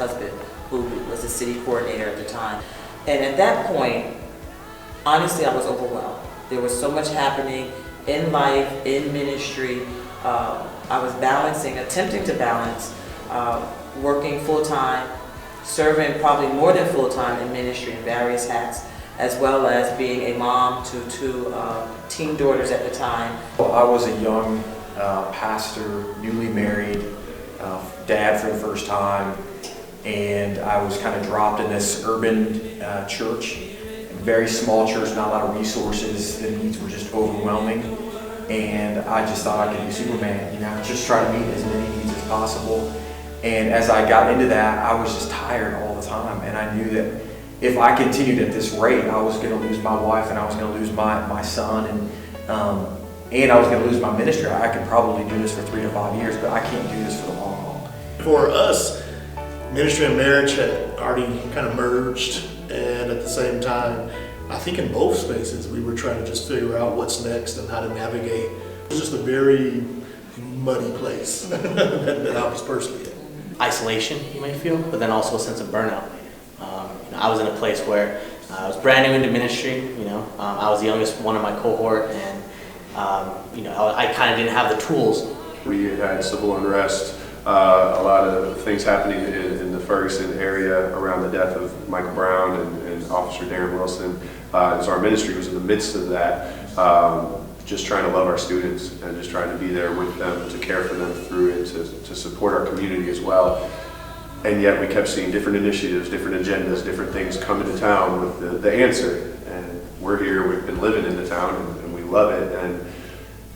husband, who was the city coordinator at the time. And at that point, honestly, I was overwhelmed. There was so much happening in life, in ministry. I was attempting to balance, working full-time, serving probably more than full-time in ministry in various hats, as well as being a mom to two teen daughters at the time. I was a young pastor, newly married, dad for the first time, and I was kind of dropped in this urban church, very small church, not a lot of resources. The needs were just overwhelming, and I just thought I could be Superman, just try to meet as many needs as possible. And as I got into that, I was just tired all the time, and I knew that if I continued at this rate, I was going to lose my wife, and I was going to lose my son, and I was going to lose my ministry. I could probably do this for 3 to 5 years, but I can't do this for the long haul. For us, ministry and marriage had already kind of merged, and at the same time, I think in both spaces, we were trying to just figure out what's next and how to navigate. It was just a very muddy place that I was personally in. Isolation, you might feel, but then also a sense of burnout. I was in a place where I was brand new into ministry. I was the youngest one in my cohort, and I kind of didn't have the tools. We had civil unrest, a lot of things happening in the Ferguson area around the death of Michael Brown and Officer Darren Wilson. So our ministry was in the midst of that, just trying to love our students and just trying to be there with them, to care for them through it, to support our community as well. And yet we kept seeing different initiatives, different agendas, different things come into town with the answer. And we're here, we've been living in the town, and we love it, and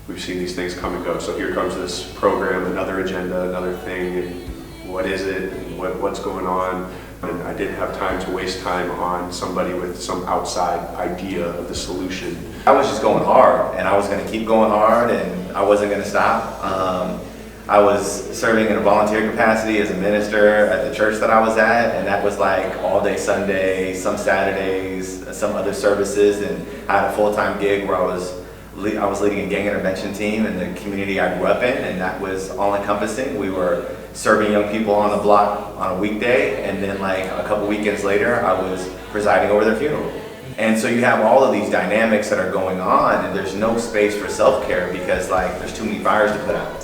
we've seen these things come and go. So here comes this program, another agenda, another thing, and what is it, and what's going on? And I didn't have time to waste time on somebody with some outside idea of the solution. I was just going hard, and I was going to keep going hard, and I wasn't going to stop. I was serving in a volunteer capacity as a minister at the church that I was at, and that was like all day Sunday, some Saturdays, some other services, and I had a full-time gig where I was leading a gang intervention team in the community I grew up in, and that was all-encompassing. We were serving young people on the block on a weekday, and then like a couple weekends later, I was presiding over their funeral. And so you have all of these dynamics that are going on, and there's no space for self-care because like there's too many fires to put out,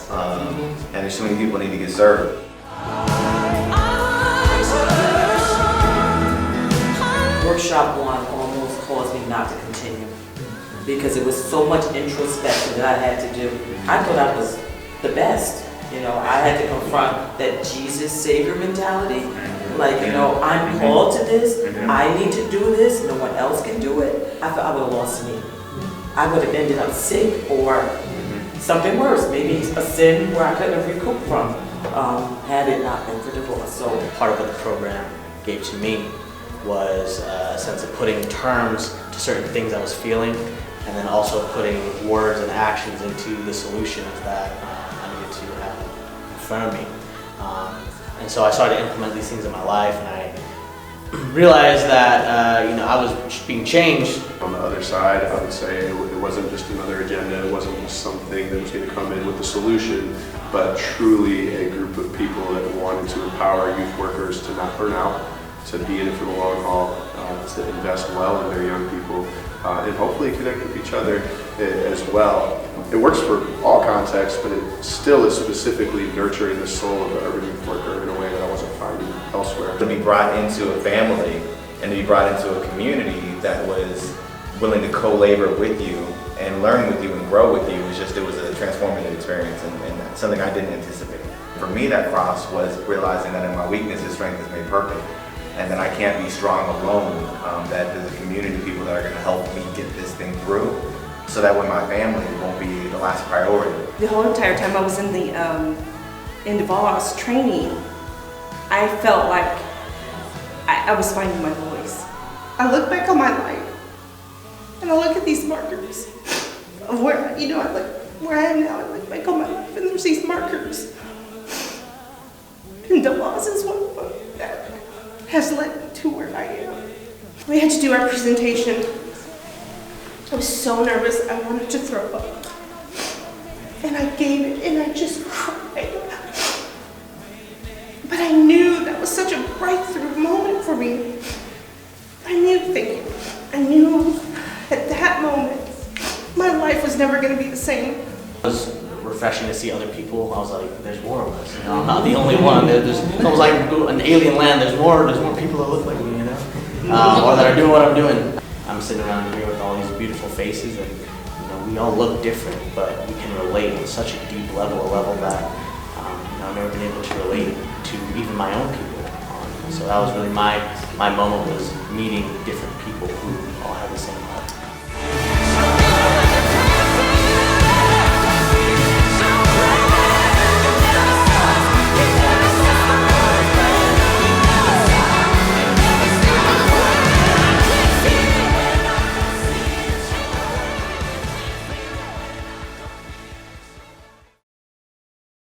and there's too many people that need to get served. Workshop 1 almost caused me not to continue because it was so much introspection that I had to do. I thought I was the best. I had to confront that Jesus Savior mentality. Like, I'm called to this, I need to do this, no one else can do it. I thought I would have lost me. I would have ended up sick or something worse, maybe a sin where I couldn't have recouped from had it not been for divorce. So part of what the program gave to me was a sense of putting terms to certain things I was feeling, and then also putting words and actions into the solutions that I needed to have in front of me. And so I started to implement these things in my life, and I realized that I was being changed. On the other side, I would say it wasn't just another agenda, it wasn't just something that was going to come in with a solution, but truly a group of people that wanted to empower youth workers to not burn out, to be in it for the long haul, to invest well in their young people, and hopefully connect with each other as well. It works for all contexts, but it still is specifically nurturing the soul of the urban youth worker in a way that I wasn't finding elsewhere. To be brought into a family and to be brought into a community that was willing to co-labor with you and learn with you and grow with you, it was a transformative experience and something I didn't anticipate. For me, that cross was realizing that in my weakness, His strength is made perfect, and that I can't be strong alone, that there's a community of people that are going to help me get this thing through, so that when my family won't be the last priority. The whole entire time I was in the DVULI training, I felt like I was finding my voice. I look back on my life, and I look at these markers of where, I look where I am now. I look back on my life, and there's these markers. And DVULI is one of them that has led me to where I am. We had to do our presentation. I was so nervous, I wanted to throw up. And I gave it, and I just cried. But I knew that was such a breakthrough moment for me. I knew at that moment my life was never going to be the same. It was refreshing to see other people. I was like, there's more of us. You know, I'm not the only one. There's almost like an alien land. There's more people that look like me, you know, or that are doing what I'm doing. I'm sitting around here with all these beautiful faces, and you know, we all look different, but we can relate on such a deep level, a level that you know, I've never been able to relate to even my own people. So that was really my moment, was meeting different people who all have the same life.